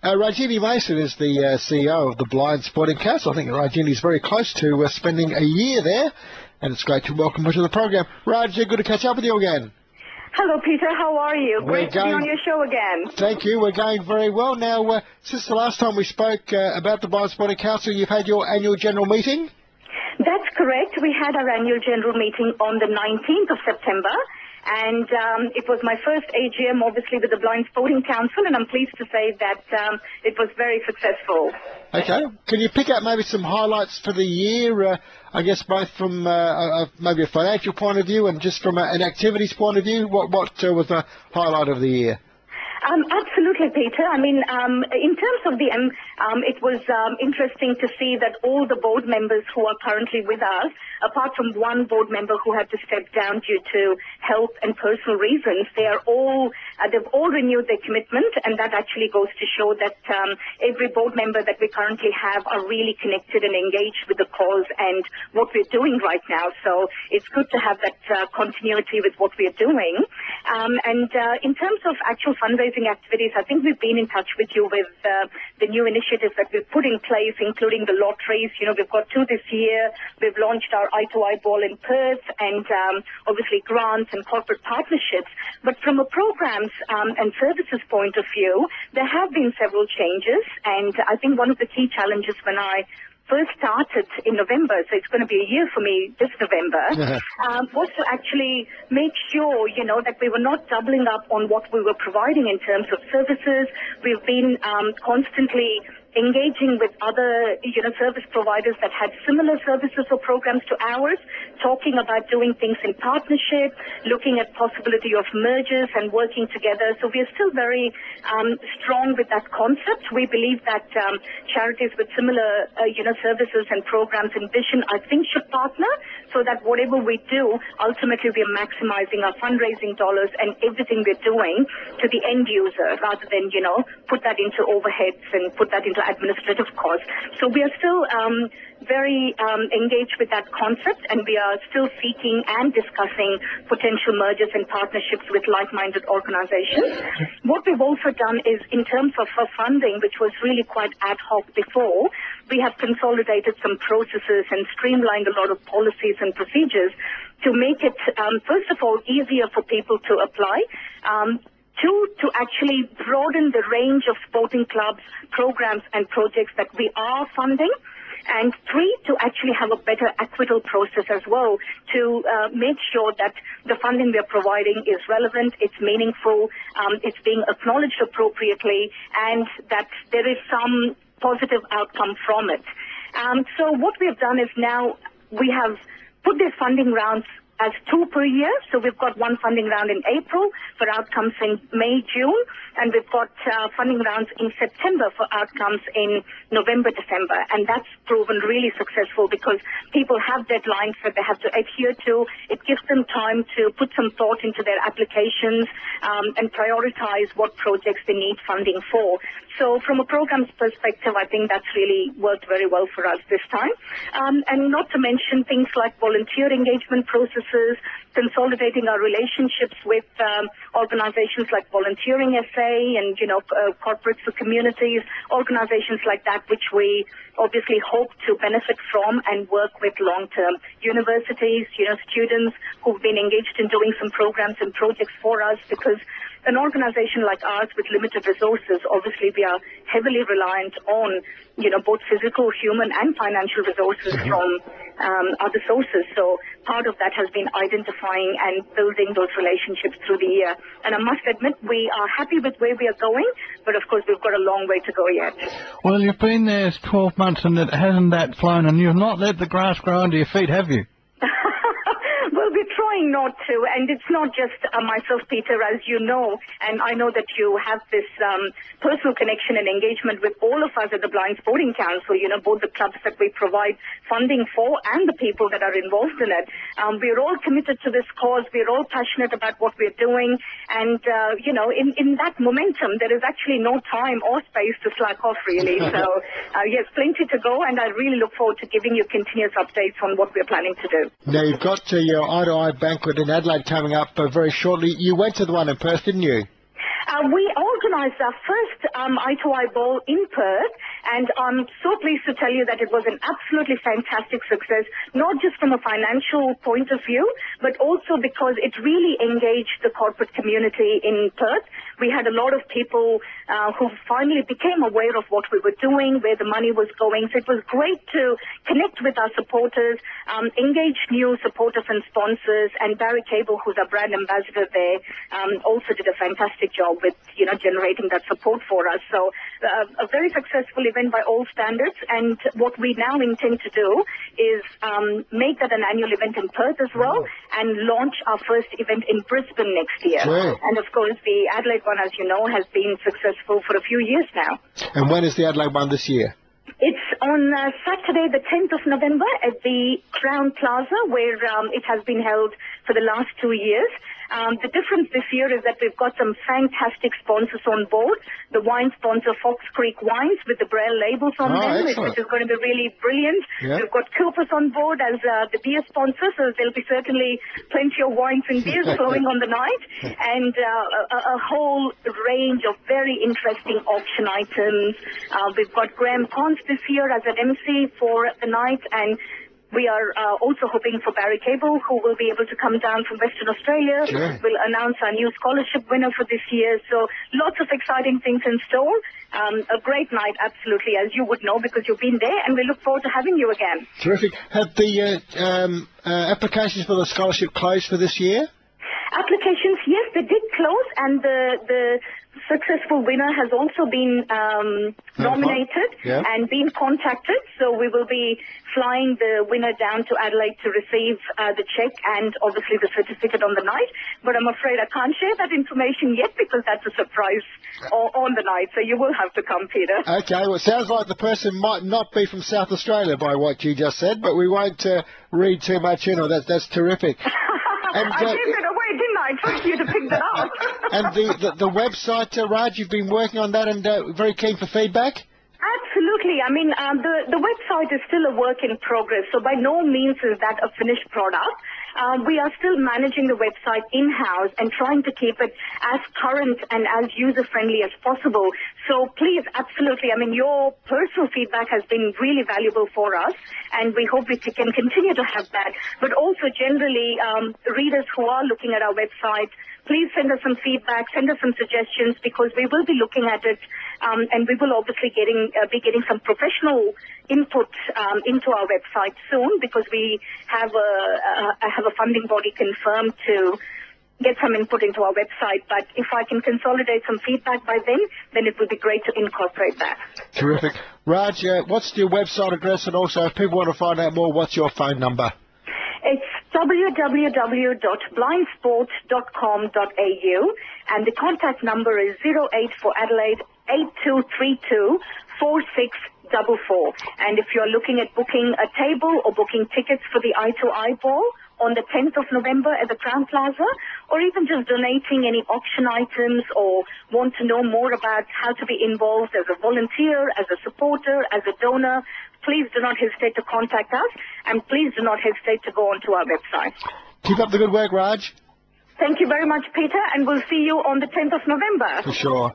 Rajini Vasan is the CEO of the Blind Sporting Council. I think Rajini is very close to spending a year there, and it's great to welcome her to the program. Raj, good to catch up with you again. Hello, Peter. How are you? Great to be on your show again. Thank you. We're going very well. Now, since the last time we spoke about the Blind Sporting Council, you've had your annual general meeting? That's correct. We had our annual general meeting on the 19th of September. And it was my first AGM, obviously, with the Blind Sporting Council, and I'm pleased to say that it was very successful. Okay. Can you pick out maybe some highlights for the year, I guess both from maybe a financial point of view and just from an activities point of view? What was the highlight of the year? Absolutely, Peter. I mean, in terms of the it was interesting to see that all the board members who are currently with us, apart from one board member who had to step down due to health and personal reasons, they've all renewed their commitment, and that actually goes to show that every board member that we currently have are really connected and engaged with the cause and what we're doing right now. So it's good to have that continuity with what we're doing. And in terms of actual fundraising activities, I think we've been in touch with you with the new initiatives that we've put in place, including the lotteries. You know, we've got 2 this year. We've launched our Eye-to-Eye Ball in Perth, and obviously grants and corporate partnerships. But from a programs and services point of view, there have been several changes, and I think one of the key challenges when I first started in November, so it's going to be a year for me this November, was to actually make sure, you know, that we were not doubling up on what we were providing in terms of services. We've been constantly engaging with other, you know, service providers that had similar services or programs to ours, talking about doing things in partnership, looking at possibility of mergers and working together. So we are still very strong with that concept. We believe that charities with similar, you know, services and programs and vision, I think, should partner so that whatever we do, ultimately we are maximizing our fundraising dollars and everything we're doing to the end user rather than, you know, put that into overheads and put that into administrative costs. So we are still very engaged with that concept, and we are still seeking and discussing potential mergers and partnerships with like-minded organizations. What we've also done is, in terms of funding, which was really quite ad hoc before, we have consolidated some processes and streamlined a lot of policies and procedures to make it, first of all, easier for people to apply. 2, to actually broaden the range of sporting clubs, programs and projects that we are funding. And 3, to actually have a better acquittal process as well to make sure that the funding we're providing is relevant, it's meaningful, it's being acknowledged appropriately, and that there is some positive outcome from it. So what we've done is now we have put these funding rounds as 2 per year. So we've got one funding round in April for outcomes in May, June, and we've got funding rounds in September for outcomes in November, December. And that's proven really successful because people have deadlines that they have to adhere to. It gives them time to put some thought into their applications and prioritize what projects they need funding for. So from a programs perspective, I think that's really worked very well for us this time. And not to mention things like volunteer engagement processes, consolidating our relationships with organizations like Volunteering SA and, you know, corporates for communities, organizations like that, which we obviously hope to benefit from and work with long-term. Universities, you know, students who've been engaged in doing some programs and projects for us, because an organization like ours with limited resources, obviously we are heavily reliant on, you know, both physical, human and financial resources from other sources. So part of that has been identifying and building those relationships through the year. And I must admit, we are happy with where we are going, but of course we've got a long way to go yet. Well, you've been there 12 months and it hasn't that flown, and you've not let the grass grow under your feet, have you? Well, we're trying not to, and it's not just myself, Peter, as you know, and I know that you have this personal connection and engagement with all of us at the Blind Sporting Council, you know, both the clubs that we provide funding for and the people that are involved in it. We're all committed to this cause. We're all passionate about what we're doing, and, you know, in that momentum, there is actually no time or space to slack off, really. So, yes, plenty to go, and I really look forward to giving you continuous updates on what we're planning to do. Now, you've got your Eye-to-Eye banquet in Adelaide coming up very shortly. You went to the one in Perth, didn't you? We organised our first Eye-to-Eye Bowl in Perth, and I'm so pleased to tell you that it was an absolutely fantastic success, not just from a financial point of view, but also because it really engaged the corporate community in Perth. We had a lot of people who finally became aware of what we were doing, where the money was going. So it was great to connect with our supporters, engage new supporters and sponsors, and Barry Cable, who's our brand ambassador there, also did a fantastic job with, generating that support for us. So a very successful event by all standards. And what we now intend to do is make that an annual event in Perth as well, and launch our first event in Brisbane next year. Sure. And of course, the Adelaide one, as you know, has been successful for a few years now. And when is the Adelaide one this year? It's on Saturday, the 10th of November at the Crown Plaza, where it has been held for the last 2 years. The difference this year is that we've got some fantastic sponsors on board. The wine sponsor, Fox Creek Wines, with the Braille labels on them, which is going to be really brilliant. Yeah. We've got Coopers on board as the beer sponsor, so there'll be certainly plenty of wines and beers flowing on the night, and a whole range of very interesting auction items. We've got Graham Cons this year as an MC for the night, and we are also hoping for Barry Cable, who will be able to come down from Western Australia. Sure. We'll announce our new scholarship winner for this year. So lots of exciting things in store. A great night, absolutely, as you would know, because you've been there, and we look forward to having you again. Terrific. Have the applications for the scholarship closed for this year? Applications, yes, they did close, and the successful winner has also been nominated and been contacted. So we will be flying the winner down to Adelaide to receive the cheque and obviously the certificate on the night. But I'm afraid I can't share that information yet because that's a surprise on the night. So you will have to come, Peter. Okay, well, it sounds like the person might not be from South Australia by what you just said, but we won't read too much into it. That's terrific. And, I gave it away, didn't I? I trust you to pick that up. And the website, Raj, you've been working on that and very keen for feedback? Absolutely. I mean, the website is still a work in progress, so by no means is that a finished product. We are still managing the website in-house and trying to keep it as current and as user-friendly as possible. So please, absolutely, I mean, your personal feedback has been really valuable for us, and we hope we can continue to have that. But also generally, readers who are looking at our website, please send us some feedback, send us some suggestions, because we will be looking at it, and we will obviously be getting some professional input into our website soon, because we have a funding body confirmed to get some input into our website. But if I can consolidate some feedback by then it would be great to incorporate that. Terrific. Raj, what's your website address, and also if people want to find out more, what's your phone number? It's www.blindsport.com.au, and the contact number is 08 for Adelaide 8232 4644. And if you're looking at booking a table or booking tickets for the Eye-to-Eye Ball on the 10th of November at the Crown Plaza, or even just donating any auction items, or want to know more about how to be involved as a volunteer, as a supporter, as a donor, please do not hesitate to contact us, and please do not hesitate to go onto our website. Keep up the good work, Raj. Thank you very much, Peter, and we'll see you on the 10th of November. For sure.